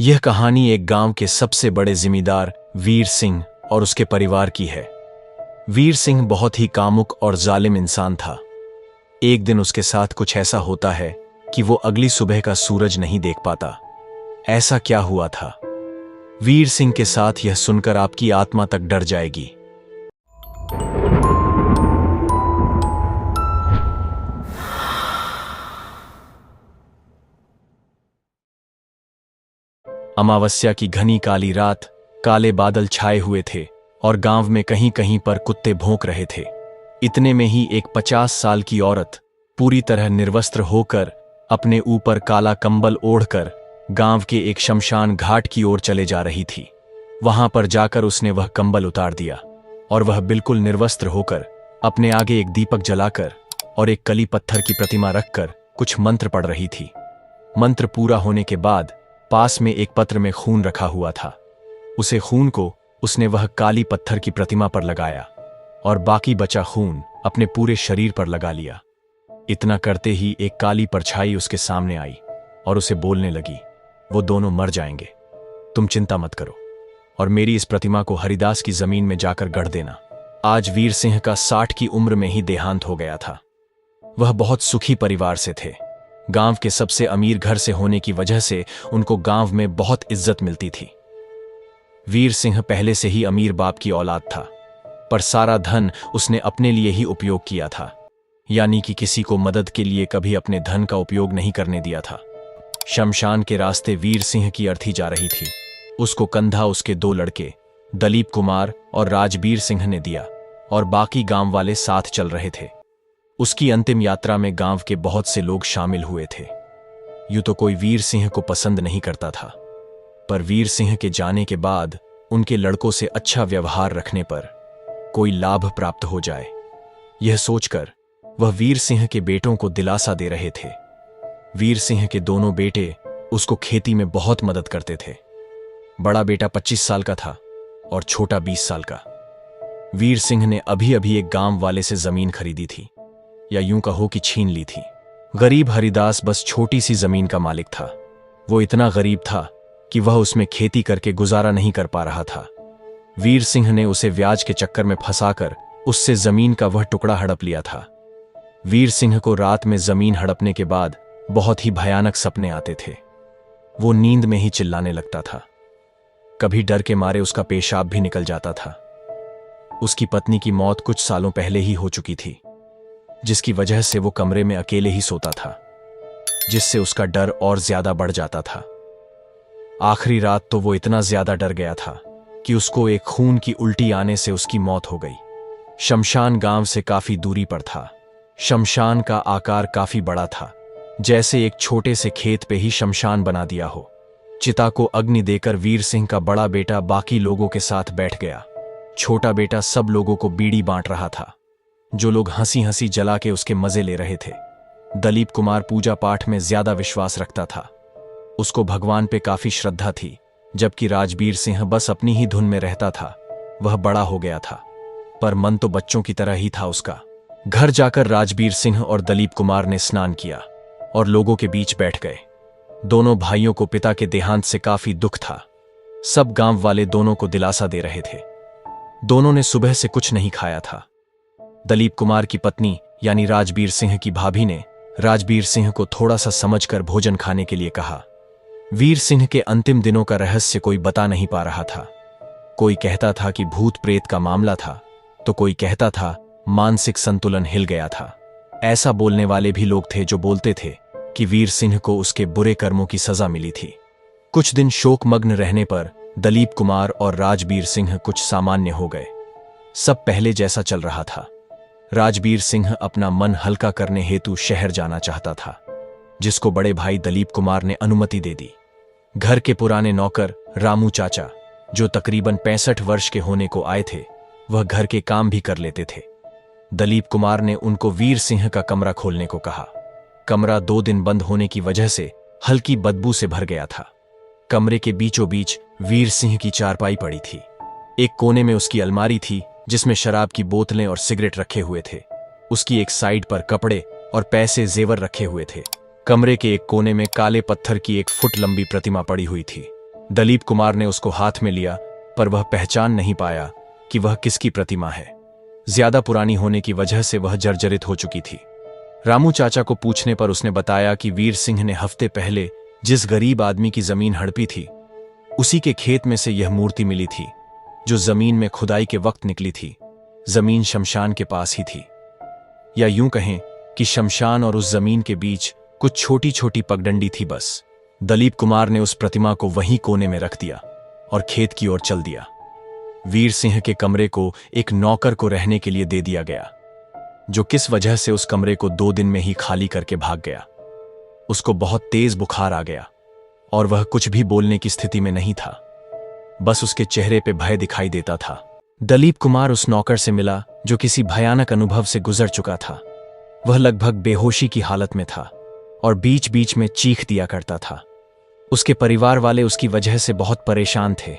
यह कहानी एक गांव के सबसे बड़े जिम्मेदार वीर सिंह और उसके परिवार की है। वीर सिंह बहुत ही कामुक और जालिम इंसान था। एक दिन उसके साथ कुछ ऐसा होता है कि वो अगली सुबह का सूरज नहीं देख पाता। ऐसा क्या हुआ था वीर सिंह के साथ, यह सुनकर आपकी आत्मा तक डर जाएगी। अमावस्या की घनी काली रात, काले बादल छाए हुए थे और गांव में कहीं कहीं पर कुत्ते भौंक रहे थे। इतने में ही एक 50 साल की औरत पूरी तरह निर्वस्त्र होकर, अपने ऊपर काला कंबल ओढ़कर गांव के एक शमशान घाट की ओर चले जा रही थी। वहां पर जाकर उसने वह कंबल उतार दिया और वह बिल्कुल निर्वस्त्र होकर अपने आगे एक दीपक जलाकर और एक कली पत्थर की प्रतिमा रखकर कुछ मंत्र पढ़ रही थी। मंत्र पूरा होने के बाद पास में एक पत्र में खून रखा हुआ था। उसे खून को उसने वह काली पत्थर की प्रतिमा पर लगाया और बाकी बचा खून अपने पूरे शरीर पर लगा लिया। इतना करते ही एक काली परछाई उसके सामने आई और उसे बोलने लगी, वो दोनों मर जाएंगे, तुम चिंता मत करो और मेरी इस प्रतिमा को हरिदास की जमीन में जाकर गढ़ देना। आज वीर सिंह का 60 की उम्र में ही देहांत हो गया था। वह बहुत सुखी परिवार से थे। गांव के सबसे अमीर घर से होने की वजह से उनको गांव में बहुत इज्जत मिलती थी। वीर सिंह पहले से ही अमीर बाप की औलाद था, पर सारा धन उसने अपने लिए ही उपयोग किया था, यानी कि किसी को मदद के लिए कभी अपने धन का उपयोग नहीं करने दिया था। शमशान के रास्ते वीर सिंह की अर्थी जा रही थी। उसको कंधा उसके 2 लड़के दलीप कुमार और राजबीर सिंह ने दिया और बाकी गांव वाले साथ चल रहे थे। उसकी अंतिम यात्रा में गांव के बहुत से लोग शामिल हुए थे। यूं तो कोई वीर सिंह को पसंद नहीं करता था, पर वीर सिंह के जाने के बाद उनके लड़कों से अच्छा व्यवहार रखने पर कोई लाभ प्राप्त हो जाए, यह सोचकर वह वीर सिंह के बेटों को दिलासा दे रहे थे। वीर सिंह के दोनों बेटे उसको खेती में बहुत मदद करते थे। बड़ा बेटा 25 साल का था और छोटा 20 साल का। वीर सिंह ने अभी अभी एक गांव वाले से जमीन खरीदी थी, या यूं कहो कि छीन ली थी। गरीब हरिदास बस छोटी सी जमीन का मालिक था। वो इतना गरीब था कि वह उसमें खेती करके गुजारा नहीं कर पा रहा था। वीर सिंह ने उसे ब्याज के चक्कर में फंसाकर उससे जमीन का वह टुकड़ा हड़प लिया था। वीर सिंह को रात में जमीन हड़पने के बाद बहुत ही भयानक सपने आते थे। वो नींद में ही चिल्लाने लगता था। कभी डर के मारे उसका पेशाब भी निकल जाता था। उसकी पत्नी की मौत कुछ सालों पहले ही हो चुकी थी, जिसकी वजह से वो कमरे में अकेले ही सोता था, जिससे उसका डर और ज्यादा बढ़ जाता था। आखिरी रात तो वो इतना ज्यादा डर गया था कि उसको एक खून की उल्टी आने से उसकी मौत हो गई। शमशान गांव से काफी दूरी पर था। शमशान का आकार काफी बड़ा था, जैसे एक छोटे से खेत पे ही शमशान बना दिया हो। चिता को अग्नि देकर वीर सिंह का बड़ा बेटा बाकी लोगों के साथ बैठ गया। छोटा बेटा सब लोगों को बीड़ी बांट रहा था, जो लोग हंसी हंसी जला के उसके मजे ले रहे थे। दलीप कुमार पूजा पाठ में ज्यादा विश्वास रखता था। उसको भगवान पे काफी श्रद्धा थी, जबकि राजबीर सिंह बस अपनी ही धुन में रहता था। वह बड़ा हो गया था, पर मन तो बच्चों की तरह ही था उसका। घर जाकर राजबीर सिंह और दलीप कुमार ने स्नान किया और लोगों के बीच बैठ गए। दोनों भाइयों को पिता के देहांत से काफी दुख था। सब गांव वाले दोनों को दिलासा दे रहे थे। दोनों ने सुबह से कुछ नहीं खाया था। दलीप कुमार की पत्नी यानी राजबीर सिंह की भाभी ने राजबीर सिंह को थोड़ा सा समझकर भोजन खाने के लिए कहा। वीर सिंह के अंतिम दिनों का रहस्य कोई बता नहीं पा रहा था। कोई कहता था कि भूत प्रेत का मामला था, तो कोई कहता था मानसिक संतुलन हिल गया था। ऐसा बोलने वाले भी लोग थे जो बोलते थे कि वीर सिंह को उसके बुरे कर्मों की सजा मिली थी। कुछ दिन शोकमग्न रहने पर दलीप कुमार और राजबीर सिंह कुछ सामान्य हो गए। सब पहले जैसा चल रहा था। राजबीर सिंह अपना मन हल्का करने हेतु शहर जाना चाहता था, जिसको बड़े भाई दलीप कुमार ने अनुमति दे दी। घर के पुराने नौकर रामू चाचा, जो तकरीबन 65 वर्ष के होने को आए थे, वह घर के काम भी कर लेते थे। दलीप कुमार ने उनको वीर सिंह का कमरा खोलने को कहा। कमरा 2 दिन बंद होने की वजह से हल्की बदबू से भर गया था। कमरे के बीचों बीच वीर सिंह की चारपाई पड़ी थी। एक कोने में उसकी अलमारी थी, जिसमें शराब की बोतलें और सिगरेट रखे हुए थे। उसकी एक साइड पर कपड़े और पैसे जेवर रखे हुए थे। कमरे के एक कोने में काले पत्थर की 1 फुट लंबी प्रतिमा पड़ी हुई थी। दलीप कुमार ने उसको हाथ में लिया, पर वह पहचान नहीं पाया कि वह किसकी प्रतिमा है। ज्यादा पुरानी होने की वजह से वह जर्जरित हो चुकी थी। रामू चाचा को पूछने पर उसने बताया कि वीर सिंह ने हफ्ते पहले जिस गरीब आदमी की जमीन हड़पी थी, उसी के खेत में से यह मूर्ति मिली थी, जो जमीन में खुदाई के वक्त निकली थी। जमीन शमशान के पास ही थी, या यूं कहें कि शमशान और उस जमीन के बीच कुछ छोटी छोटी पगडंडी थी बस। दलीप कुमार ने उस प्रतिमा को वहीं कोने में रख दिया और खेत की ओर चल दिया। वीर सिंह के कमरे को एक नौकर को रहने के लिए दे दिया गया, जो किस वजह से उस कमरे को 2 दिन में ही खाली करके भाग गया। उसको बहुत तेज बुखार आ गया और वह कुछ भी बोलने की स्थिति में नहीं था, बस उसके चेहरे पे भय दिखाई देता था। दलीप कुमार उस नौकर से मिला जो किसी भयानक अनुभव से गुजर चुका था। वह लगभग बेहोशी की हालत में था और बीच बीच में चीख दिया करता था। उसके परिवार वाले उसकी वजह से बहुत परेशान थे।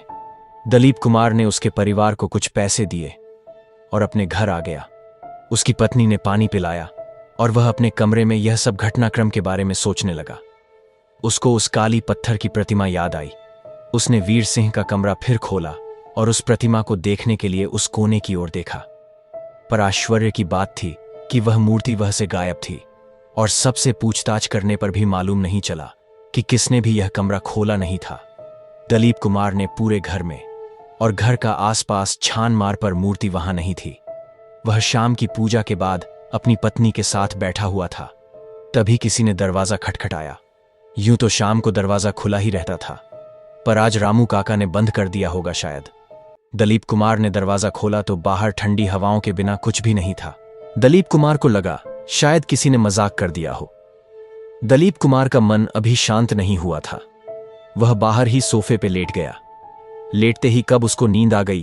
दलीप कुमार ने उसके परिवार को कुछ पैसे दिए और अपने घर आ गया। उसकी पत्नी ने पानी पिलाया और वह अपने कमरे में यह सब घटनाक्रम के बारे में सोचने लगा। उसको उस काली पत्थर की प्रतिमा याद आई। उसने वीर सिंह का कमरा फिर खोला और उस प्रतिमा को देखने के लिए उस कोने की ओर देखा। पर आश्चर्य की बात थी कि वह मूर्ति वह से गायब थी और सबसे पूछताछ करने पर भी मालूम नहीं चला कि किसने भी यह कमरा खोला नहीं था। दलीप कुमार ने पूरे घर में और घर का आसपास छान मार पर मूर्ति वहां नहीं थी। वह शाम की पूजा के बाद अपनी पत्नी के साथ बैठा हुआ था। तभी किसी ने दरवाजा खटखटाया। यूं तो शाम को दरवाजा खुला ही रहता था, पर आज रामू काका ने बंद कर दिया होगा शायद। दलीप कुमार ने दरवाजा खोला तो बाहर ठंडी हवाओं के बिना कुछ भी नहीं था। दलीप कुमार को लगा शायद किसी ने मजाक कर दिया हो। दलीप कुमार का मन अभी शांत नहीं हुआ था। वह बाहर ही सोफे पे लेट गया। लेटते ही कब उसको नींद आ गई,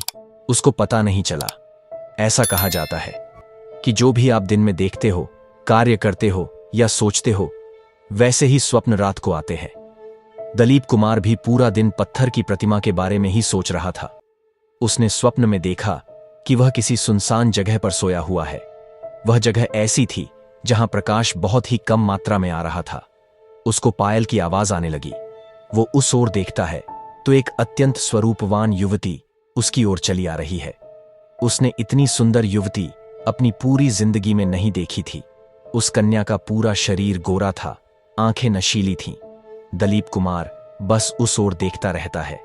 उसको पता नहीं चला। ऐसा कहा जाता है कि जो भी आप दिन में देखते हो, कार्य करते हो या सोचते हो, वैसे ही स्वप्न रात को आते हैं। दलीप कुमार भी पूरा दिन पत्थर की प्रतिमा के बारे में ही सोच रहा था। उसने स्वप्न में देखा कि वह किसी सुनसान जगह पर सोया हुआ है। वह जगह ऐसी थी जहां प्रकाश बहुत ही कम मात्रा में आ रहा था। उसको पायल की आवाज आने लगी। वो उस ओर देखता है तो एक अत्यंत स्वरूपवान युवती उसकी ओर चली आ रही है। उसने इतनी सुंदर युवती अपनी पूरी जिंदगी में नहीं देखी थी। उस कन्या का पूरा शरीर गोरा था, आंखें नशीली थीं। दलीप कुमार बस उस ओर देखता रहता है।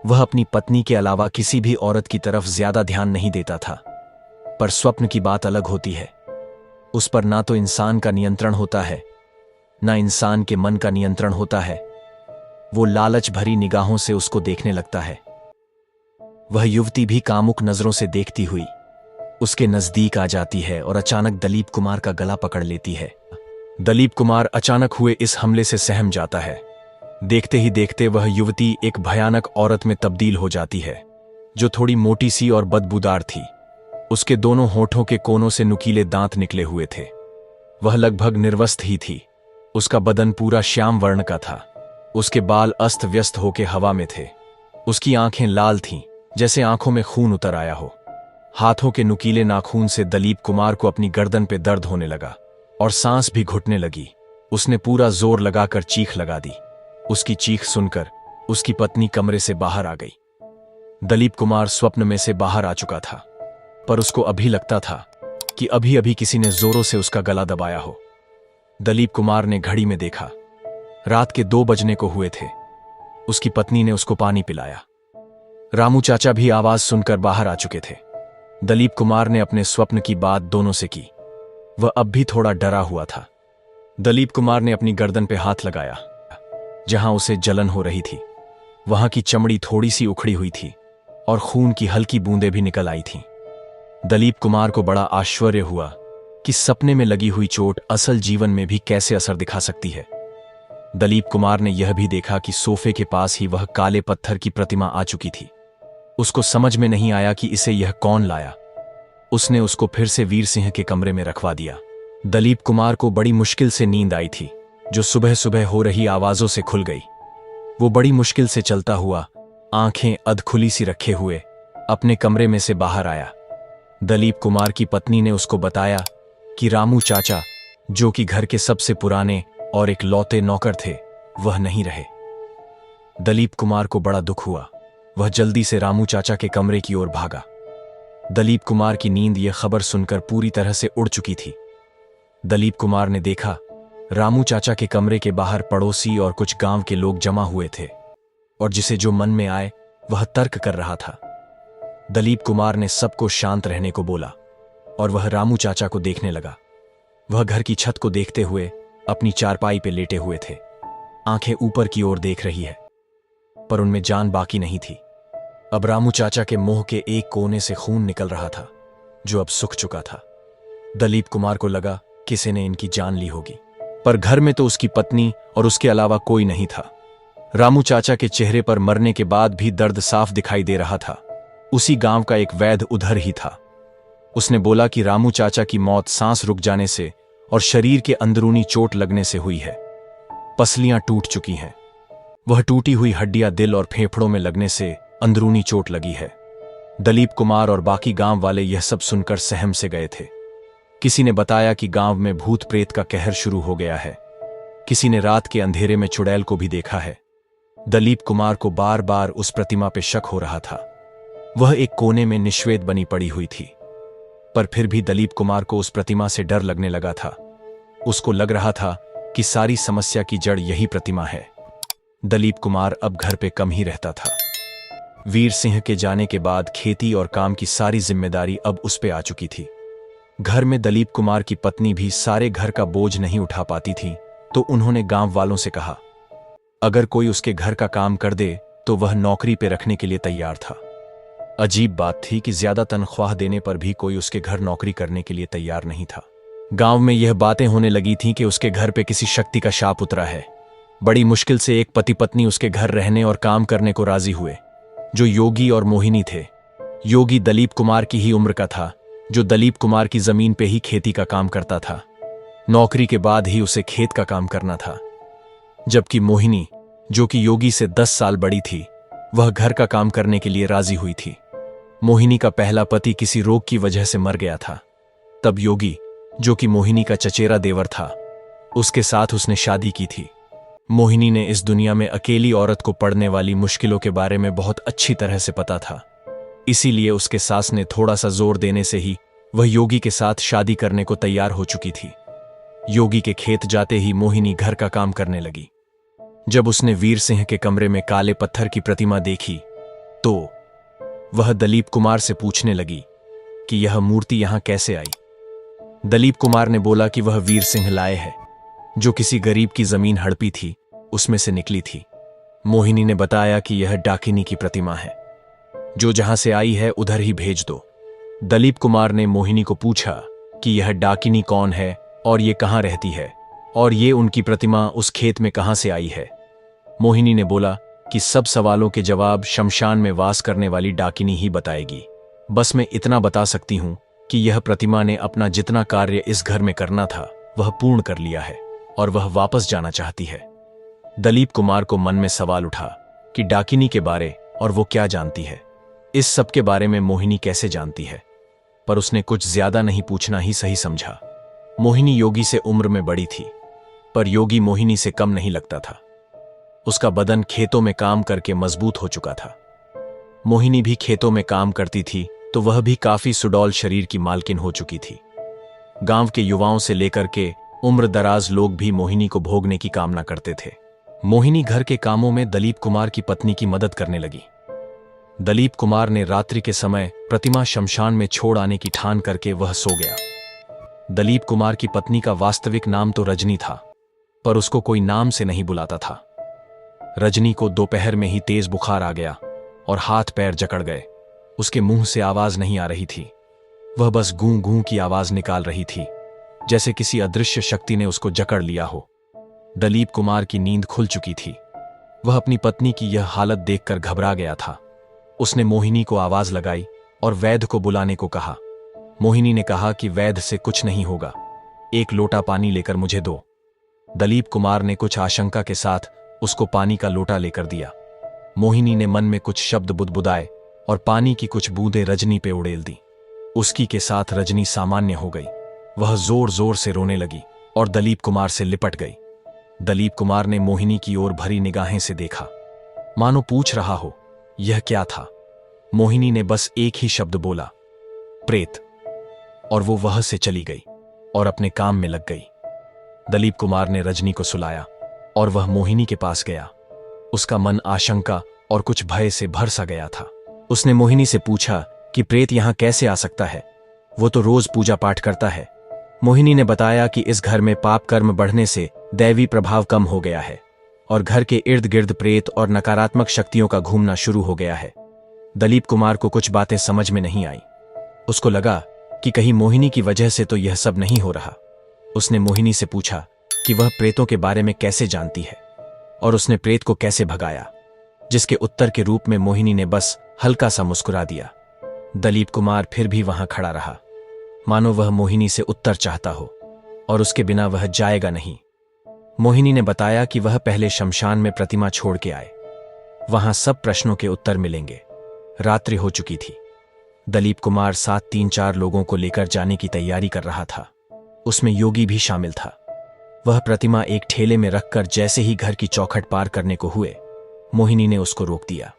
वह अपनी पत्नी के अलावा किसी भी औरत की तरफ ज्यादा ध्यान नहीं देता था। पर स्वप्न की बात अलग होती है। उस पर ना तो इंसान का नियंत्रण होता है, ना इंसान के मन का नियंत्रण होता है। वो लालच भरी निगाहों से उसको देखने लगता है। वह युवती भी कामुक नजरों से देखती हुई उसके नजदीक आ जाती है और अचानक दलीप कुमार का गला पकड़ लेती है। दलीप कुमार अचानक हुए इस हमले से सहम जाता है। देखते ही देखते वह युवती एक भयानक औरत में तब्दील हो जाती है, जो थोड़ी मोटी सी और बदबूदार थी। उसके दोनों होठों के कोनों से नुकीले दांत निकले हुए थे। वह लगभग निर्वस्त्र ही थी। उसका बदन पूरा श्याम वर्ण का था। उसके बाल अस्त व्यस्त होके हवा में थे। उसकी आंखें लाल थीं, जैसे आंखों में खून उतर आया हो। हाथों के नुकीले नाखून से दलीप कुमार को अपनी गर्दन पे दर्द होने लगा और सांस भी घुटने लगी। उसने पूरा जोर लगाकर चीख लगा दी। उसकी चीख सुनकर उसकी पत्नी कमरे से बाहर आ गई। दलीप कुमार स्वप्न में से बाहर आ चुका था, पर उसको अभी लगता था कि अभी अभी किसी ने जोरों से उसका गला दबाया हो। दलीप कुमार ने घड़ी में देखा, रात के 2 बजने को हुए थे। उसकी पत्नी ने उसको पानी पिलाया। रामू चाचा भी आवाज सुनकर बाहर आ चुके थे। दलीप कुमार ने अपने स्वप्न की बात दोनों से की। वह अब भी थोड़ा डरा हुआ था। दलीप कुमार ने अपनी गर्दन पे हाथ लगाया, जहां उसे जलन हो रही थी। वहां की चमड़ी थोड़ी सी उखड़ी हुई थी और खून की हल्की बूंदें भी निकल आई थीं। दलीप कुमार को बड़ा आश्चर्य हुआ कि सपने में लगी हुई चोट असल जीवन में भी कैसे असर दिखा सकती है। दलीप कुमार ने यह भी देखा कि सोफे के पास ही वह काले पत्थर की प्रतिमा आ चुकी थी। उसको समझ में नहीं आया कि इसे यह कौन लाया। उसने उसको फिर से वीर सिंह के कमरे में रखवा दिया। दलीप कुमार को बड़ी मुश्किल से नींद आई थी, जो सुबह सुबह हो रही आवाजों से खुल गई। वो बड़ी मुश्किल से चलता हुआ, आंखें अधखुली सी रखे हुए, अपने कमरे में से बाहर आया। दलीप कुमार की पत्नी ने उसको बताया कि रामू चाचा, जो कि घर के सबसे पुराने और इकलौते नौकर थे, वह नहीं रहे। दलीप कुमार को बड़ा दुख हुआ। वह जल्दी से रामू चाचा के कमरे की ओर भागा। दलीप कुमार की नींद यह खबर सुनकर पूरी तरह से उड़ चुकी थी। दलीप कुमार ने देखा रामू चाचा के कमरे के बाहर पड़ोसी और कुछ गांव के लोग जमा हुए थे और जिसे जो मन में आए वह तर्क कर रहा था। दलीप कुमार ने सबको शांत रहने को बोला और वह रामू चाचा को देखने लगा। वह घर की छत को देखते हुए अपनी चारपाई पे लेटे हुए थे। आंखें ऊपर की ओर देख रही है, पर उनमें जान बाकी नहीं थी। अब रामू चाचा के मुंह के एक कोने से खून निकल रहा था, जो अब सूख चुका था। दलीप कुमार को लगा किसी ने इनकी जान ली होगी, पर घर में तो उसकी पत्नी और उसके अलावा कोई नहीं था। रामू चाचा के चेहरे पर मरने के बाद भी दर्द साफ दिखाई दे रहा था। उसी गांव का एक वैद्य उधर ही था। उसने बोला कि रामू चाचा की मौत सांस रुक जाने से और शरीर के अंदरूनी चोट लगने से हुई है। पसलियां टूट चुकी हैं। वह टूटी हुई हड्डियां दिल और फेफड़ों में लगने से अंदरूनी चोट लगी है। दलीप कुमार और बाकी गांव वाले यह सब सुनकर सहम से गए थे। किसी ने बताया कि गांव में भूत प्रेत का कहर शुरू हो गया है। किसी ने रात के अंधेरे में चुड़ैल को भी देखा है। दलीप कुमार को बार बार उस प्रतिमा पे शक हो रहा था। वह एक कोने में निश्वेत बनी पड़ी हुई थी, पर फिर भी दलीप कुमार को उस प्रतिमा से डर लगने लगा था। उसको लग रहा था कि सारी समस्या की जड़ यही प्रतिमा है। दलीप कुमार अब घर पे कम ही रहता था। वीर सिंह के जाने के बाद खेती और काम की सारी जिम्मेदारी अब उस पे आ चुकी थी। घर में दलीप कुमार की पत्नी भी सारे घर का बोझ नहीं उठा पाती थी, तो उन्होंने गांव वालों से कहा अगर कोई उसके घर का काम कर दे तो वह नौकरी पे रखने के लिए तैयार था। अजीब बात थी कि ज्यादा तनख्वाह देने पर भी कोई उसके घर नौकरी करने के लिए तैयार नहीं था। गांव में यह बातें होने लगी थीं कि उसके घर पे किसी शक्ति का शाप उतरा है। बड़ी मुश्किल से एक पति पत्नी उसके घर रहने और काम करने को राजी हुए, जो योगी और मोहिनी थे। योगी दलीप कुमार की ही उम्र का था, जो दलीप कुमार की जमीन पे ही खेती का काम करता था। नौकरी के बाद ही उसे खेत का काम करना था। जबकि मोहिनी, जो कि योगी से 10 साल बड़ी थी, वह घर का काम करने के लिए राजी हुई थी। मोहिनी का पहला पति किसी रोग की वजह से मर गया था। तब योगी, जो कि मोहिनी का चचेरा देवर था, उसके साथ उसने शादी की थी। मोहिनी ने इस दुनिया में अकेली औरत को पड़ने वाली मुश्किलों के बारे में बहुत अच्छी तरह से पता था। इसीलिए उसके सास ने थोड़ा सा जोर देने से ही वह योगी के साथ शादी करने को तैयार हो चुकी थी। योगी के खेत जाते ही मोहिनी घर का काम करने लगी। जब उसने वीर सिंह के कमरे में काले पत्थर की प्रतिमा देखी तो वह दलीप कुमार से पूछने लगी कि यह मूर्ति यहां कैसे आई। दलीप कुमार ने बोला कि वह वीर सिंह लाए है, जो किसी गरीब की जमीन हड़पी थी, उसमें से निकली थी। मोहिनी ने बताया कि यह डाकिनी की प्रतिमा है, जो जहां से आई है उधर ही भेज दो। दलीप कुमार ने मोहिनी को पूछा कि यह डाकिनी कौन है और ये कहां रहती है, और ये उनकी प्रतिमा उस खेत में कहां से आई है। मोहिनी ने बोला कि सब सवालों के जवाब शमशान में वास करने वाली डाकिनी ही बताएगी। बस मैं इतना बता सकती हूं कि यह प्रतिमा ने अपना जितना कार्य इस घर में करना था वह पूर्ण कर लिया है और वह वापस जाना चाहती है। दलीप कुमार को मन में सवाल उठा कि डाकिनी के बारे और वो क्या जानती है। इस सब के बारे में मोहिनी कैसे जानती है, पर उसने कुछ ज्यादा नहीं पूछना ही सही समझा। मोहिनी योगी से उम्र में बड़ी थी, पर योगी मोहिनी से कम नहीं लगता था। उसका बदन खेतों में काम करके मजबूत हो चुका था। मोहिनी भी खेतों में काम करती थी, तो वह भी काफी सुडौल शरीर की मालकिन हो चुकी थी। गांव के युवाओं से लेकर के उम्र दराज लोग भी मोहिनी को भोगने की कामना करते थे। मोहिनी घर के कामों में दलीप कुमार की पत्नी की मदद करने लगी। दलीप कुमार ने रात्रि के समय प्रतिमा शमशान में छोड़ आने की ठान करके वह सो गया। दलीप कुमार की पत्नी का वास्तविक नाम तो रजनी था, पर उसको कोई नाम से नहीं बुलाता था। रजनी को दोपहर में ही तेज बुखार आ गया और हाथ पैर जकड़ गए। उसके मुंह से आवाज नहीं आ रही थी, वह बस गूं गूं की आवाज निकाल रही थी, जैसे किसी अदृश्य शक्ति ने उसको जकड़ लिया हो। दलीप कुमार की नींद खुल चुकी थी। वह अपनी पत्नी की यह हालत देखकर घबरा गया था। उसने मोहिनी को आवाज लगाई और वैद्य को बुलाने को कहा। मोहिनी ने कहा कि वैद्य से कुछ नहीं होगा, एक लोटा पानी लेकर मुझे दो। दलीप कुमार ने कुछ आशंका के साथ उसको पानी का लोटा लेकर दिया। मोहिनी ने मन में कुछ शब्द बुदबुदाए और पानी की कुछ बूंदें रजनी पे उड़ेल दी। उसकी के साथ रजनी सामान्य हो गई। वह जोर जोर से रोने लगी और दलीप कुमार से लिपट गई। दलीप कुमार ने मोहिनी की ओर भरी निगाहें से देखा। मानो पूछ रहा हो यह क्या था। मोहिनी ने बस एक ही शब्द बोला, प्रेत, और वो वह से चली गई और अपने काम में लग गई। दलीप कुमार ने रजनी को सुलाया और वह मोहिनी के पास गया। उसका मन आशंका और कुछ भय से भर सा गया था। उसने मोहिनी से पूछा कि प्रेत यहां कैसे आ सकता है, वो तो रोज पूजा पाठ करता है। मोहिनी ने बताया कि इस घर में पाप कर्म बढ़ने से दैवी प्रभाव कम हो गया है और घर के इर्द गिर्द प्रेत और नकारात्मक शक्तियों का घूमना शुरू हो गया है। दलीप कुमार को कुछ बातें समझ में नहीं आई। उसको लगा कि कहीं मोहिनी की वजह से तो यह सब नहीं हो रहा। उसने मोहिनी से पूछा कि वह प्रेतों के बारे में कैसे जानती है और उसने प्रेत को कैसे भगाया, जिसके उत्तर के रूप में मोहिनी ने बस हल्का सा मुस्कुरा दिया। दलीप कुमार फिर भी वहां खड़ा रहा, मानो वह मोहिनी से उत्तर चाहता हो और उसके बिना वह जाएगा नहीं। मोहिनी ने बताया कि वह पहले शमशान में प्रतिमा छोड़ के आए, वहां सब प्रश्नों के उत्तर मिलेंगे। रात्रि हो चुकी थी। दलीप कुमार साथ 3-4 लोगों को लेकर जाने की तैयारी कर रहा था। उसमें योगी भी शामिल था। वह प्रतिमा एक ठेले में रखकर जैसे ही घर की चौखट पार करने को हुए, मोहिनी ने उसको रोक दिया।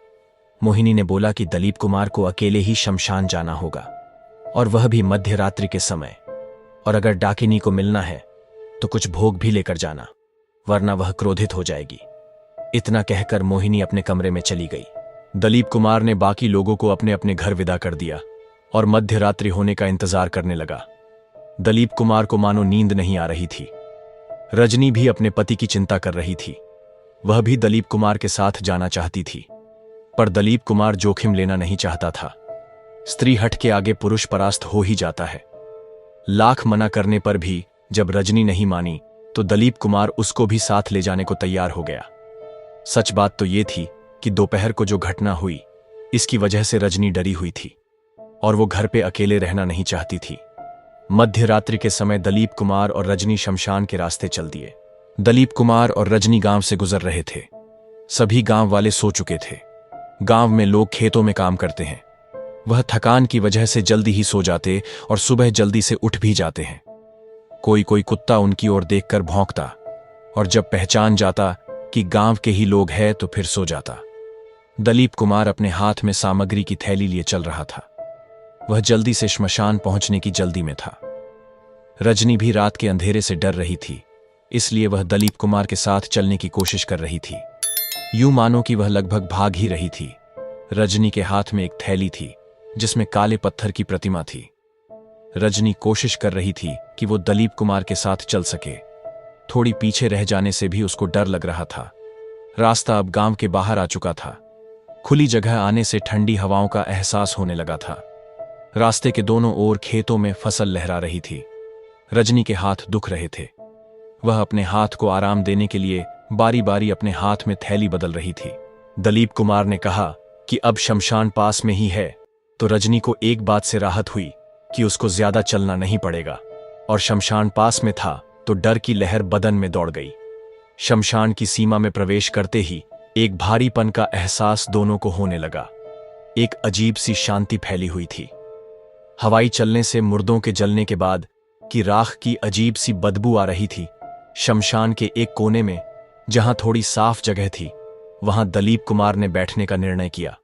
मोहिनी ने बोला कि दलीप कुमार को अकेले ही शमशान जाना होगा और वह भी मध्य रात्रि के समय, और अगर डाकिनी को मिलना है तो कुछ भोग भी लेकर जाना, वरना वह क्रोधित हो जाएगी। इतना कहकर मोहिनी अपने कमरे में चली गई। दलीप कुमार ने बाकी लोगों को अपने अपने घर विदा कर दिया और मध्य रात्रि होने का इंतजार करने लगा। दलीप कुमार को मानो नींद नहीं आ रही थी। रजनी भी अपने पति की चिंता कर रही थी। वह भी दलीप कुमार के साथ जाना चाहती थी, पर दलीप कुमार जोखिम लेना नहीं चाहता था। स्त्री हट के आगे पुरुष परास्त हो ही जाता है। लाख मना करने पर भी जब रजनी नहीं मानी तो दलीप कुमार उसको भी साथ ले जाने को तैयार हो गया। सच बात तो ये थी कि दोपहर को जो घटना हुई, इसकी वजह से रजनी डरी हुई थी और वो घर पे अकेले रहना नहीं चाहती थी। मध्य रात्रि के समय दलीप कुमार और रजनी शमशान के रास्ते चल दिए। दलीप कुमार और रजनी गांव से गुजर रहे थे। सभी गांव वाले सो चुके थे। गांव में लोग खेतों में काम करते हैं। वह थकान की वजह से जल्दी ही सो जाते और सुबह जल्दी से उठ भी जाते हैं। कोई कोई कुत्ता उनकी ओर देखकर भौंकता और जब पहचान जाता कि गांव के ही लोग हैं तो फिर सो जाता। दलीप कुमार अपने हाथ में सामग्री की थैली लिए चल रहा था। वह जल्दी से श्मशान पहुंचने की जल्दी में था। रजनी भी रात के अंधेरे से डर रही थी, इसलिए वह दलीप कुमार के साथ चलने की कोशिश कर रही थी। यूं मानो कि वह लगभग भाग ही रही थी। रजनी के हाथ में एक थैली थी जिसमें काले पत्थर की प्रतिमा थी। रजनी कोशिश कर रही थी कि वो दलीप कुमार के साथ चल सके। थोड़ी पीछे रह जाने से भी उसको डर लग रहा था। रास्ता अब गांव के बाहर आ चुका था। खुली जगह आने से ठंडी हवाओं का एहसास होने लगा था। रास्ते के दोनों ओर खेतों में फसल लहरा रही थी। रजनी के हाथ दुख रहे थे। वह अपने हाथ को आराम देने के लिए बारी बारी अपने हाथ में थैली बदल रही थी। दलीप कुमार ने कहा कि अब शमशान पास में ही है, तो रजनी को एक बात से राहत हुई कि उसको ज्यादा चलना नहीं पड़ेगा, और शमशान पास में था तो डर की लहर बदन में दौड़ गई। शमशान की सीमा में प्रवेश करते ही एक भारीपन का एहसास दोनों को होने लगा। एक अजीब सी शांति फैली हुई थी। हवाई चलने से मुर्दों के जलने के बाद की राख की अजीब सी बदबू आ रही थी। शमशान के एक कोने में जहां थोड़ी साफ जगह थी, वहां दलीप कुमार ने बैठने का निर्णय किया।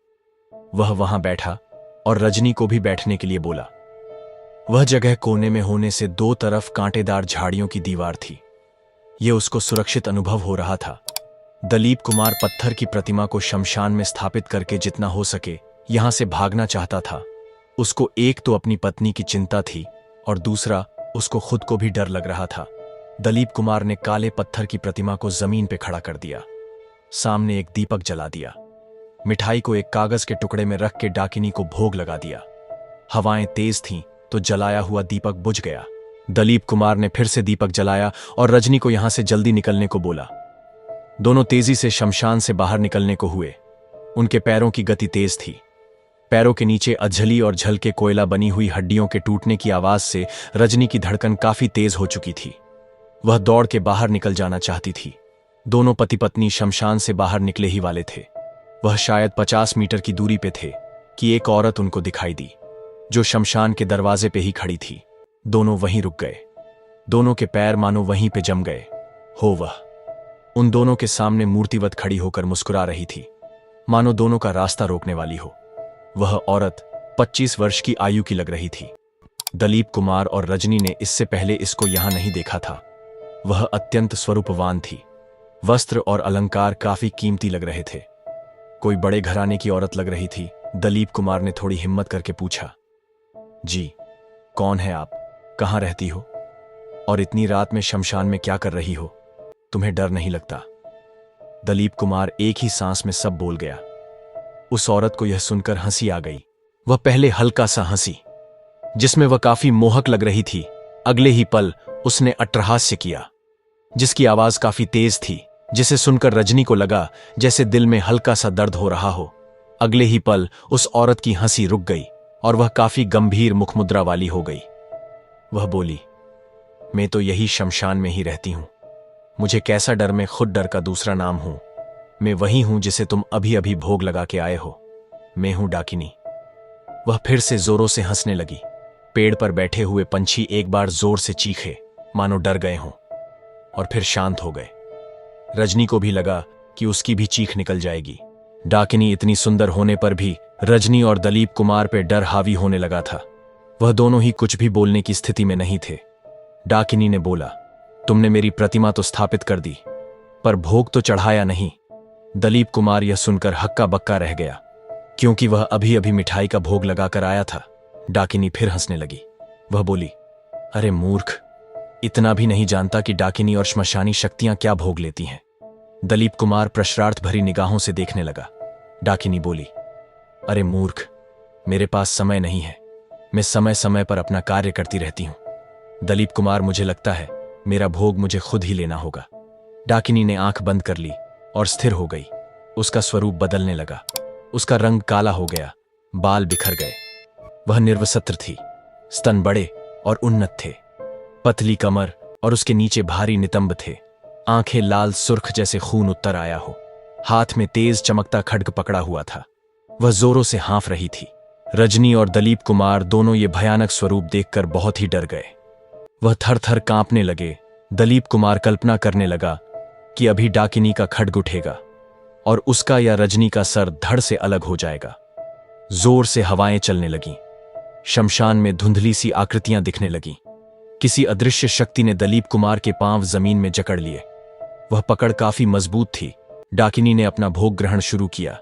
वह वहां बैठा और रजनी को भी बैठने के लिए बोला। वह जगह कोने में होने से दो तरफ कांटेदार झाड़ियों की दीवार थी। यह उसको सुरक्षित अनुभव हो रहा था। दलीप कुमार पत्थर की प्रतिमा को शमशान में स्थापित करके जितना हो सके यहां से भागना चाहता था। उसको एक तो अपनी पत्नी की चिंता थी और दूसरा उसको खुद को भी डर लग रहा था। दलीप कुमार ने काले पत्थर की प्रतिमा को जमीन पे खड़ा कर दिया। सामने एक दीपक जला दिया। मिठाई को एक कागज के टुकड़े में रख के डाकिनी को भोग लगा दिया। हवाएं तेज थीं तो जलाया हुआ दीपक बुझ गया। दलीप कुमार ने फिर से दीपक जलाया और रजनी को यहां से जल्दी निकलने को बोला। दोनों तेजी से शमशान से बाहर निकलने को हुए। उनके पैरों की गति तेज थी। पैरों के नीचे अझली और झलके कोयला बनी हुई हड्डियों के टूटने की आवाज से रजनी की धड़कन काफी तेज हो चुकी थी। वह दौड़ के बाहर निकल जाना चाहती थी। दोनों पति पत्नी शमशान से बाहर निकले ही वाले थे। वह शायद 50 मीटर की दूरी पे थे कि एक औरत उनको दिखाई दी, जो शमशान के दरवाजे पे ही खड़ी थी। दोनों वहीं रुक गए। दोनों के पैर मानो वहीं पे जम गए। हो वह उन दोनों के सामने मूर्तिवत खड़ी होकर मुस्कुरा रही थी। मानो दोनों का रास्ता रोकने वाली हो। वह औरत 25 वर्ष की आयु की लग रही थी। दलीप कुमार और रजनी ने इससे पहले इसको यहां नहीं देखा था। वह अत्यंत स्वरूपवान थी। वस्त्र और अलंकार काफी कीमती लग रहे थे। कोई बड़े घराने की औरत लग रही थी। दलीप कुमार ने थोड़ी हिम्मत करके पूछा, जी, कौन है आप? कहां रहती हो? और इतनी रात में शमशान में क्या कर रही हो? तुम्हें डर नहीं लगता? दलीप कुमार एक ही सांस में सब बोल गया। उस औरत को यह सुनकर हंसी आ गई। वह पहले हल्का सा हंसी, जिसमें वह काफी मोहक लग रही थी। अगले ही पल उसने अट्टहास्य किया, जिसकी आवाज काफी तेज थी, जिसे सुनकर रजनी को लगा जैसे दिल में हल्का सा दर्द हो रहा हो। अगले ही पल उस औरत की हंसी रुक गई और वह काफी गंभीर मुखमुद्रा वाली हो गई। वह बोली, मैं तो यही शमशान में ही रहती हूं। मुझे कैसा डर, मैं खुद डर का दूसरा नाम हूं। मैं वही हूं जिसे तुम अभी अभी भोग लगा के आए हो। मैं हूं डाकिनी। वह फिर से जोरों से हंसने लगी। पेड़ पर बैठे हुए पंछी एक बार जोर से चीखे, मानो डर गए हों, और फिर शांत हो गए। रजनी को भी लगा कि उसकी भी चीख निकल जाएगी। डाकिनी इतनी सुंदर होने पर भी रजनी और दलीप कुमार पे डर हावी होने लगा था। वह दोनों ही कुछ भी बोलने की स्थिति में नहीं थे। डाकिनी ने बोला, तुमने मेरी प्रतिमा तो स्थापित कर दी, पर भोग तो चढ़ाया नहीं। दलीप कुमार यह सुनकर हक्का बक्का रह गया, क्योंकि वह अभी अभी मिठाई का भोग लगाकर आया था। डाकिनी फिर हंसने लगी। वह बोली, अरे मूर्ख, इतना भी नहीं जानता कि डाकिनी और श्मशानी शक्तियां क्या भोग लेती हैं। दलीप कुमार प्रश्नार्थ भरी निगाहों से देखने लगा। डाकिनी बोली, अरे मूर्ख, मेरे पास समय नहीं है। मैं समय समय पर अपना कार्य करती रहती हूं। दलीप कुमार, मुझे लगता है मेरा भोग मुझे खुद ही लेना होगा। डाकिनी ने आंख बंद कर ली और स्थिर हो गई। उसका स्वरूप बदलने लगा। उसका रंग काला हो गया, बाल बिखर गए। वह निर्वस्त्र थी, स्तन बड़े और उन्नत थे, पतली कमर और उसके नीचे भारी नितंब थे। आंखें लाल सुर्ख जैसे खून उत्तर आया हो। हाथ में तेज चमकता खड्ग पकड़ा हुआ था। वह जोरों से हाँफ रही थी। रजनी और दलीप कुमार दोनों ये भयानक स्वरूप देखकर बहुत ही डर गए। वह थर थर कांपने लगे। दलीप कुमार कल्पना करने लगा कि अभी डाकिनी का खड्ग उठेगा और उसका या रजनी का सर धड़ से अलग हो जाएगा। जोर से हवाएं चलने लगीं। शमशान में धुंधली सी आकृतियां दिखने लगीं। किसी अदृश्य शक्ति ने दलीप कुमार के पांव जमीन में जकड़ लिए। वह पकड़ काफी मजबूत थी। डाकिनी ने अपना भोग ग्रहण शुरू किया।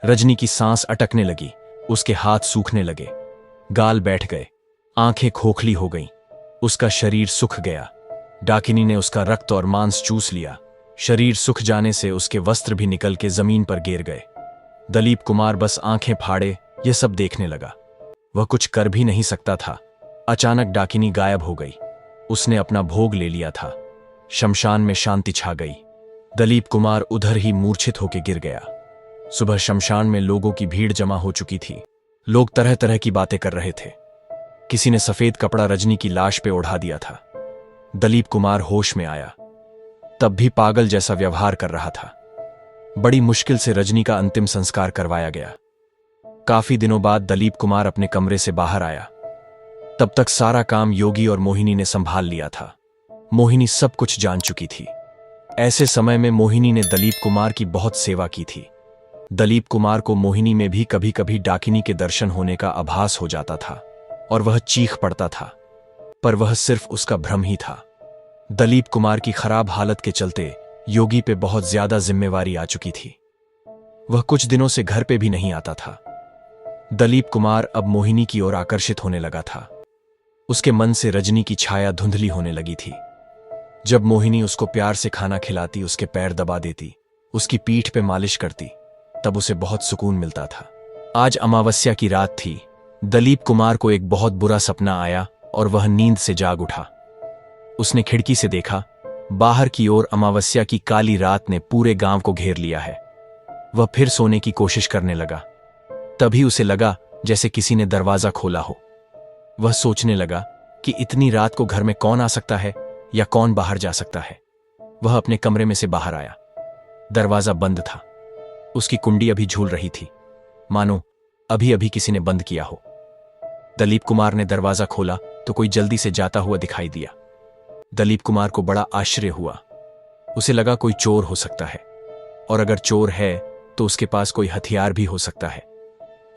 रजनी की सांस अटकने लगी। उसके हाथ सूखने लगे, गाल बैठ गए, आंखें खोखली हो गईं। उसका शरीर सूख गया। डाकिनी ने उसका रक्त और मांस चूस लिया। शरीर सूख जाने से उसके वस्त्र भी निकल के जमीन पर गिर गए। दलीप कुमार बस आंखें फाड़े यह सब देखने लगा। वह कुछ कर भी नहीं सकता था। अचानक डाकिनी गायब हो गई। उसने अपना भोग ले लिया था। शमशान में शांति छा गई। दलीप कुमार उधर ही मूर्छित होकर गिर गया। सुबह शमशान में लोगों की भीड़ जमा हो चुकी थी। लोग तरह तरह की बातें कर रहे थे। किसी ने सफेद कपड़ा रजनी की लाश पे ओढ़ा दिया था। दलीप कुमार होश में आया, तब भी पागल जैसा व्यवहार कर रहा था। बड़ी मुश्किल से रजनी का अंतिम संस्कार करवाया गया। काफी दिनों बाद दलीप कुमार अपने कमरे से बाहर आया। तब तक सारा काम योगी और मोहिनी ने संभाल लिया था। मोहिनी सब कुछ जान चुकी थी। ऐसे समय में मोहिनी ने दलीप कुमार की बहुत सेवा की थी। दलीप कुमार को मोहिनी में भी कभी कभी डाकिनी के दर्शन होने का आभास हो जाता था और वह चीख पड़ता था, पर वह सिर्फ उसका भ्रम ही था। दलीप कुमार की खराब हालत के चलते योगी पे बहुत ज्यादा जिम्मेवारी आ चुकी थी। वह कुछ दिनों से घर पे भी नहीं आता था। दलीप कुमार अब मोहिनी की ओर आकर्षित होने लगा था। उसके मन से रजनी की छाया धुंधली होने लगी थी। जब मोहिनी उसको प्यार से खाना खिलाती, उसके पैर दबा देती, उसकी पीठ पे मालिश करती, तब उसे बहुत सुकून मिलता था। आज अमावस्या की रात थी। दलीप कुमार को एक बहुत बुरा सपना आया और वह नींद से जाग उठा। उसने खिड़की से देखा, बाहर की ओर अमावस्या की काली रात ने पूरे गांव को घेर लिया है। वह फिर सोने की कोशिश करने लगा। तभी उसे लगा जैसे किसी ने दरवाजा खोला हो। वह सोचने लगा कि इतनी रात को घर में कौन आ सकता है या कौन बाहर जा सकता है। वह अपने कमरे में से बाहर आया। दरवाजा बंद था। उसकी कुंडी अभी झूल रही थी, मानो अभी अभी किसी ने बंद किया हो। दलीप कुमार ने दरवाजा खोला तो कोई जल्दी से जाता हुआ दिखाई दिया। दलीप कुमार को बड़ा आश्चर्य हुआ। उसे लगा कोई चोर हो सकता है, और अगर चोर है तो उसके पास कोई हथियार भी हो सकता है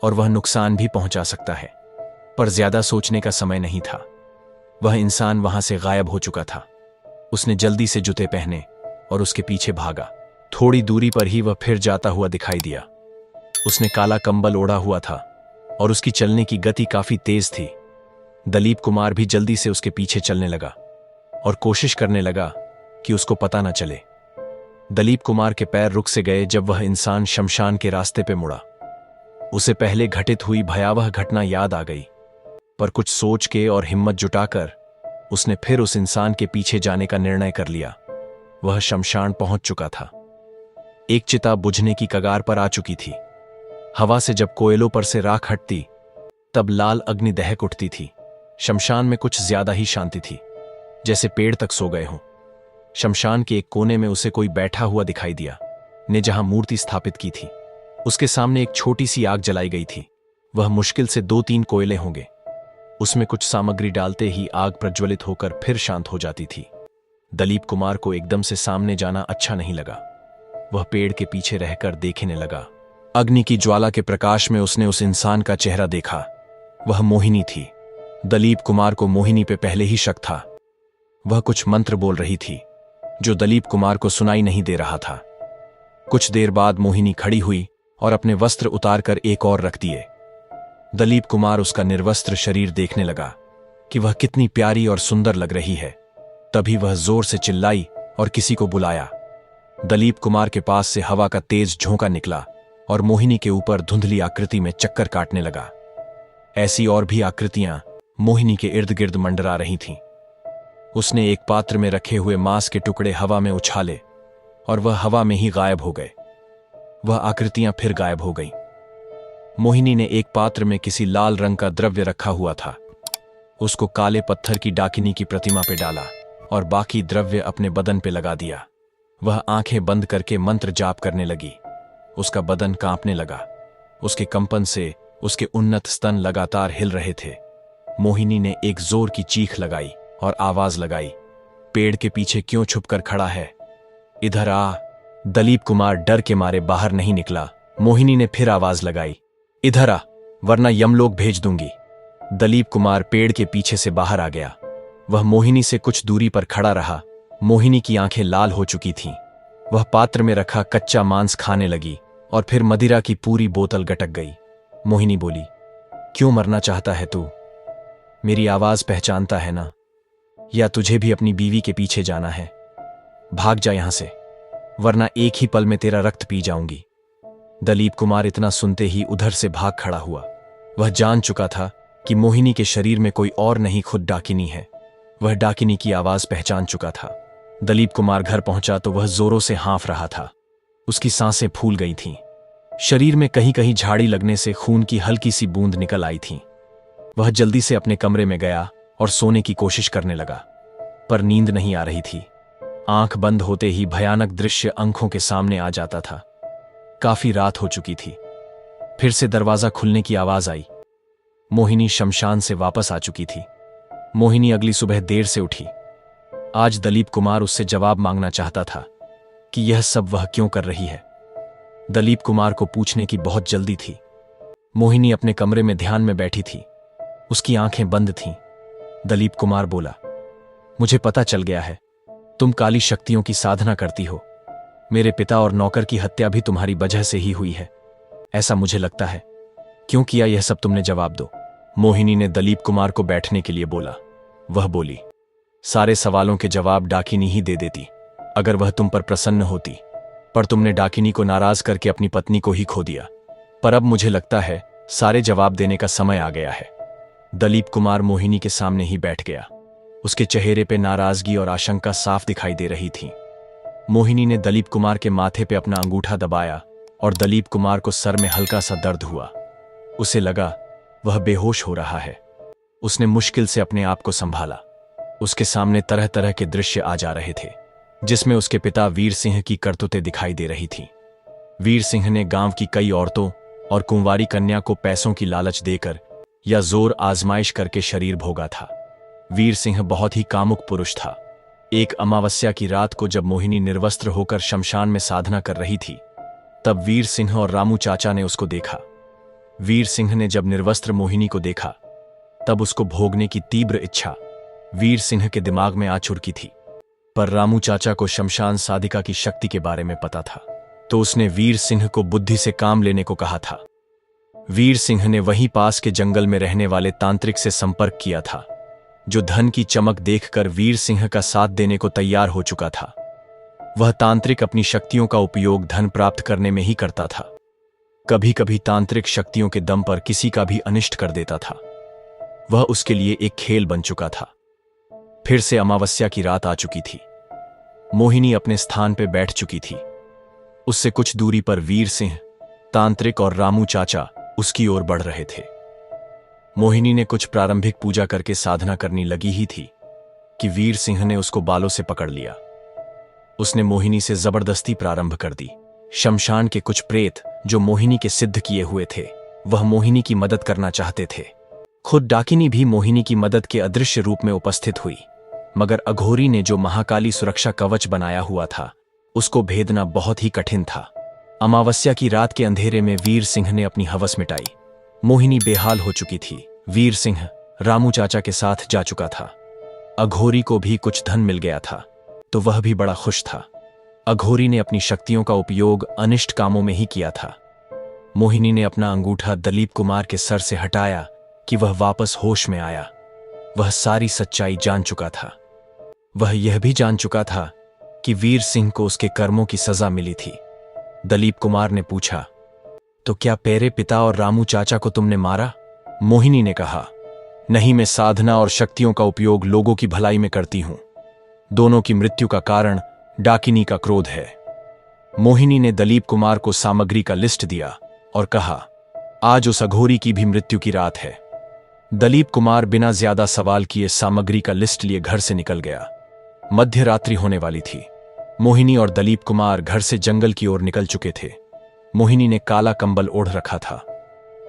और वह नुकसान भी पहुंचा सकता है। पर ज्यादा सोचने का समय नहीं था। वह इंसान वहां से गायब हो चुका था। उसने जल्दी से जूते पहने और उसके पीछे भागा। थोड़ी दूरी पर ही वह फिर जाता हुआ दिखाई दिया। उसने काला कंबल ओढ़ा हुआ था और उसकी चलने की गति काफी तेज थी। दलीप कुमार भी जल्दी से उसके पीछे चलने लगा और कोशिश करने लगा कि उसको पता न चले। दलीप कुमार के पैर रुक से गए जब वह इंसान शमशान के रास्ते पे मुड़ा। उसे पहले घटित हुई भयावह घटना याद आ गई, पर कुछ सोच के और हिम्मत जुटाकर उसने फिर उस इंसान के पीछे जाने का निर्णय कर लिया। वह शमशान पहुंच चुका था। एक चिता बुझने की कगार पर आ चुकी थी। हवा से जब कोयलों पर से राख हटती तब लाल अग्नि दहक उठती थी। शमशान में कुछ ज्यादा ही शांति थी, जैसे पेड़ तक सो गए हों। शमशान के एक कोने में उसे कोई बैठा हुआ दिखाई दिया, ने जहां मूर्ति स्थापित की थी। उसके सामने एक छोटी सी आग जलाई गई थी। वह मुश्किल से 2-3 कोयले होंगे। उसमें कुछ सामग्री डालते ही आग प्रज्वलित होकर फिर शांत हो जाती थी। दलीप कुमार को एकदम से सामने जाना अच्छा नहीं लगा। वह पेड़ के पीछे रहकर देखने लगा। अग्नि की ज्वाला के प्रकाश में उसने उस इंसान का चेहरा देखा। वह मोहिनी थी। दलीप कुमार को मोहिनी पे पहले ही शक था। वह कुछ मंत्र बोल रही थी जो दलीप कुमार को सुनाई नहीं दे रहा था। कुछ देर बाद मोहिनी खड़ी हुई और अपने वस्त्र उतारकर एक और रख दिए। दलीप कुमार उसका निर्वस्त्र शरीर देखने लगा कि वह कितनी प्यारी और सुंदर लग रही है। तभी वह जोर से चिल्लाई और किसी को बुलाया। दलीप कुमार के पास से हवा का तेज झोंका निकला और मोहिनी के ऊपर धुंधली आकृति में चक्कर काटने लगा। ऐसी और भी आकृतियां मोहिनी के इर्द गिर्द मंडरा रही थीं। उसने एक पात्र में रखे हुए मांस के टुकड़े हवा में उछाले और वह हवा में ही गायब हो गए। वह आकृतियां फिर गायब हो गईं। मोहिनी ने एक पात्र में किसी लाल रंग का द्रव्य रखा हुआ था। उसको काले पत्थर की डाकिनी की प्रतिमा पे डाला और बाकी द्रव्य अपने बदन पे लगा दिया। वह आंखें बंद करके मंत्र जाप करने लगी। उसका बदन कांपने लगा। उसके कंपन से उसके उन्नत स्तन लगातार हिल रहे थे। मोहिनी ने एक जोर की चीख लगाई और आवाज लगाई, पेड़ के पीछे क्यों छुपकर खड़ा है? इधर आ। दलीप कुमार डर के मारे बाहर नहीं निकला। मोहिनी ने फिर आवाज लगाई, इधर आ, वरना यमलोक भेज दूंगी। दलीप कुमार पेड़ के पीछे से बाहर आ गया। वह मोहिनी से कुछ दूरी पर खड़ा रहा। मोहिनी की आंखें लाल हो चुकी थीं। वह पात्र में रखा कच्चा मांस खाने लगी और फिर मदिरा की पूरी बोतल गटक गई। मोहिनी बोली, क्यों मरना चाहता है तू? मेरी आवाज पहचानता है ना? या तुझे भी अपनी बीवी के पीछे जाना है? भाग जा यहां से, वरना एक ही पल में तेरा रक्त पी जाऊंगी। दलीप कुमार इतना सुनते ही उधर से भाग खड़ा हुआ। वह जान चुका था कि मोहिनी के शरीर में कोई और नहीं, खुद डाकिनी है। वह डाकिनी की आवाज पहचान चुका था। दलीप कुमार घर पहुंचा तो वह जोरों से हाँफ रहा था। उसकी सांसें फूल गई थीं। शरीर में कहीं कहीं झाड़ी लगने से खून की हल्की सी बूंद निकल आई थी। वह जल्दी से अपने कमरे में गया और सोने की कोशिश करने लगा, पर नींद नहीं आ रही थी। आंख बंद होते ही भयानक दृश्य आंखों के सामने आ जाता था। काफी रात हो चुकी थी। फिर से दरवाजा खुलने की आवाज आई। मोहिनी शमशान से वापस आ चुकी थी। मोहिनी अगली सुबह देर से उठी। आज दलीप कुमार उससे जवाब मांगना चाहता था कि यह सब वह क्यों कर रही है। दलीप कुमार को पूछने की बहुत जल्दी थी। मोहिनी अपने कमरे में ध्यान में बैठी थी। उसकी आंखें बंद थीं। दलीप कुमार बोला, मुझे पता चल गया है, तुम काली शक्तियों की साधना करती हो। मेरे पिता और नौकर की हत्या भी तुम्हारी वजह से ही हुई है, ऐसा मुझे लगता है। क्यों किया यह सब तुमने? जवाब दो। मोहिनी ने दलीप कुमार को बैठने के लिए बोला। वह बोली, सारे सवालों के जवाब डाकिनी ही दे देती अगर वह तुम पर प्रसन्न होती, पर तुमने डाकिनी को नाराज करके अपनी पत्नी को ही खो दिया। पर अब मुझे लगता है सारे जवाब देने का समय आ गया है। दलीप कुमार मोहिनी के सामने ही बैठ गया। उसके चेहरे पे नाराजगी और आशंका साफ दिखाई दे रही थी। मोहिनी ने दलीप कुमार के माथे पे अपना अंगूठा दबाया और दलीप कुमार को सर में हल्का सा दर्द हुआ। उसे लगा वह बेहोश हो रहा है। उसने मुश्किल से अपने आप को संभाला। उसके सामने तरह तरह के दृश्य आ जा रहे थे, जिसमें उसके पिता वीर सिंह की करतूतें दिखाई दे रही थीं। वीर सिंह ने गांव की कई औरतों और कुंवारी कन्या को पैसों की लालच देकर या जोर आजमाइश करके शरीर भोगा था। वीर सिंह बहुत ही कामुक पुरुष था। एक अमावस्या की रात को जब मोहिनी निर्वस्त्र होकर शमशान में साधना कर रही थी, तब वीर सिंह और रामू चाचा ने उसको देखा। वीर सिंह ने जब निर्वस्त्र मोहिनी को देखा तब उसको भोगने की तीव्र इच्छा वीर सिंह के दिमाग में आ चुकी थी। पर रामू चाचा को शमशान साधिका की शक्ति के बारे में पता था, तो उसने वीर सिंह को बुद्धि से काम लेने को कहा था। वीर सिंह ने वहीं पास के जंगल में रहने वाले तांत्रिक से संपर्क किया था, जो धन की चमक देखकर वीर सिंह का साथ देने को तैयार हो चुका था। वह तांत्रिक अपनी शक्तियों का उपयोग धन प्राप्त करने में ही करता था। कभी कभी तांत्रिक शक्तियों के दम पर किसी का भी अनिष्ट कर देता था। वह उसके लिए एक खेल बन चुका था। फिर से अमावस्या की रात आ चुकी थी। मोहिनी अपने स्थान पर बैठ चुकी थी। उससे कुछ दूरी पर वीर सिंह, तांत्रिक और रामू चाचा उसकी ओर बढ़ रहे थे। मोहिनी ने कुछ प्रारंभिक पूजा करके साधना करनी लगी ही थी कि वीर सिंह ने उसको बालों से पकड़ लिया। उसने मोहिनी से जबरदस्ती प्रारंभ कर दी। शमशान के कुछ प्रेत जो मोहिनी के सिद्ध किए हुए थे, वह मोहिनी की मदद करना चाहते थे। खुद डाकिनी भी मोहिनी की मदद के अदृश्य रूप में उपस्थित हुई, मगर अघोरी ने जो महाकाली सुरक्षा कवच बनाया हुआ था, उसको भेदना बहुत ही कठिन था। अमावस्या की रात के अंधेरे में वीर सिंह ने अपनी हवस मिटाई। मोहिनी बेहाल हो चुकी थी। वीर सिंह रामू चाचा के साथ जा चुका था। अघोरी को भी कुछ धन मिल गया था, तो वह भी बड़ा खुश था। अघोरी ने अपनी शक्तियों का उपयोग अनिष्ट कामों में ही किया था। मोहिनी ने अपना अंगूठा दलीप कुमार के सर से हटाया कि वह वापस होश में आया। वह सारी सच्चाई जान चुका था। वह यह भी जान चुका था कि वीर सिंह को उसके कर्मों की सजा मिली थी। दलीप कुमार ने पूछा, तो क्या पेरे पिता और रामू चाचा को तुमने मारा? मोहिनी ने कहा, नहीं, मैं साधना और शक्तियों का उपयोग लोगों की भलाई में करती हूं। दोनों की मृत्यु का कारण डाकिनी का क्रोध है। मोहिनी ने दलीप कुमार को सामग्री का लिस्ट दिया और कहा, आज उस अघोरी की भी मृत्यु की रात है। दलीप कुमार बिना ज्यादा सवाल किए सामग्री का लिस्ट लिए घर से निकल गया। मध्य रात्रि होने वाली थी। मोहिनी और दलीप कुमार घर से जंगल की ओर निकल चुके थे। मोहिनी ने काला कंबल ओढ़ रखा था।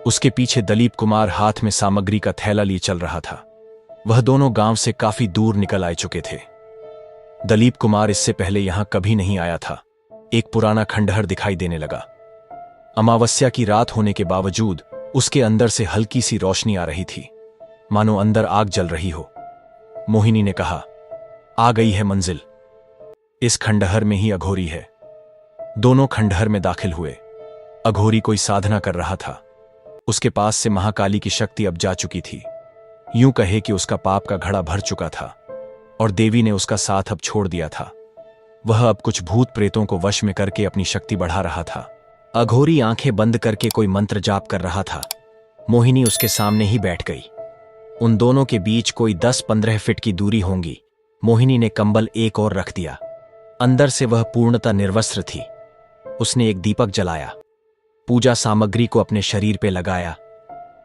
उसके पीछे दलीप कुमार हाथ में सामग्री का थैला लिए चल रहा था। वह दोनों गांव से काफी दूर निकल आए चुके थे। दलीप कुमार इससे पहले यहां कभी नहीं आया था। एक पुराना खंडहर दिखाई देने लगा। अमावस्या की रात होने के बावजूद उसके अंदर से हल्की सी रोशनी आ रही थी, मानो अंदर आग जल रही हो। मोहिनी ने कहा, आ गई है मंजिल। इस खंडहर में ही अघोरी है। दोनों खंडहर में दाखिल हुए। अघोरी कोई साधना कर रहा था। उसके पास से महाकाली की शक्ति अब जा चुकी थी। यूं कहे कि उसका पाप का घड़ा भर चुका था और देवी ने उसका साथ अब छोड़ दिया था। वह अब कुछ भूत प्रेतों को वश में करके अपनी शक्ति बढ़ा रहा था। अघोरी आंखें बंद करके कोई मंत्र जाप कर रहा था। मोहिनी उसके सामने ही बैठ गई। उन दोनों के बीच कोई 10-15 फीट की दूरी होंगी। मोहिनी ने कंबल एक और रख दिया। अंदर से वह पूर्णतः निर्वस्त्र थी। उसने एक दीपक जलाया, पूजा सामग्री को अपने शरीर पे लगाया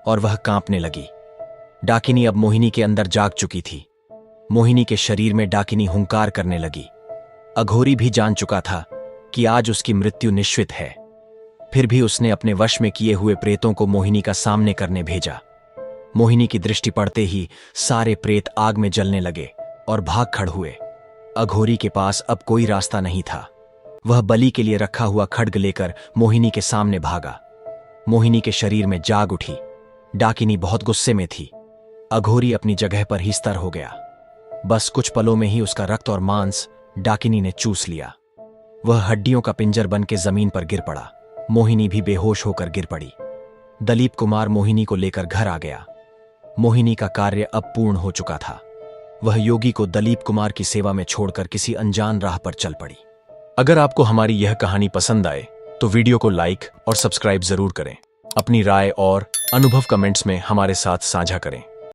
और वह कांपने लगी। डाकिनी अब मोहिनी के अंदर जाग चुकी थी। मोहिनी के शरीर में डाकिनी हुंकार करने लगी। अघोरी भी जान चुका था कि आज उसकी मृत्यु निश्चित है। फिर भी उसने अपने वश में किए हुए प्रेतों को मोहिनी का सामने करने भेजा। मोहिनी की दृष्टि पड़ते ही सारे प्रेत आग में जलने लगे और भाग खड़ हुए। अघोरी के पास अब कोई रास्ता नहीं था। वह बलि के लिए रखा हुआ खड्ग लेकर मोहिनी के सामने भागा। मोहिनी के शरीर में जाग उठी। डाकिनी बहुत गुस्से में थी। अघोरी अपनी जगह पर ही स्थिर हो गया। बस कुछ पलों में ही उसका रक्त और मांस डाकिनी ने चूस लिया। वह हड्डियों का पिंजर बन के जमीन पर गिर पड़ा। मोहिनी भी बेहोश होकर गिर पड़ी। दलीप कुमार मोहिनी को लेकर घर आ गया। मोहिनी का कार्य अब पूर्ण हो चुका था। वह योगी को दलीप कुमार की सेवा में छोड़कर किसी अनजान राह पर चल पड़ी। अगर आपको हमारी यह कहानी पसंद आए तो वीडियो को लाइक और सब्सक्राइब जरूर करें। अपनी राय और अनुभव कमेंट्स में हमारे साथ साझा करें।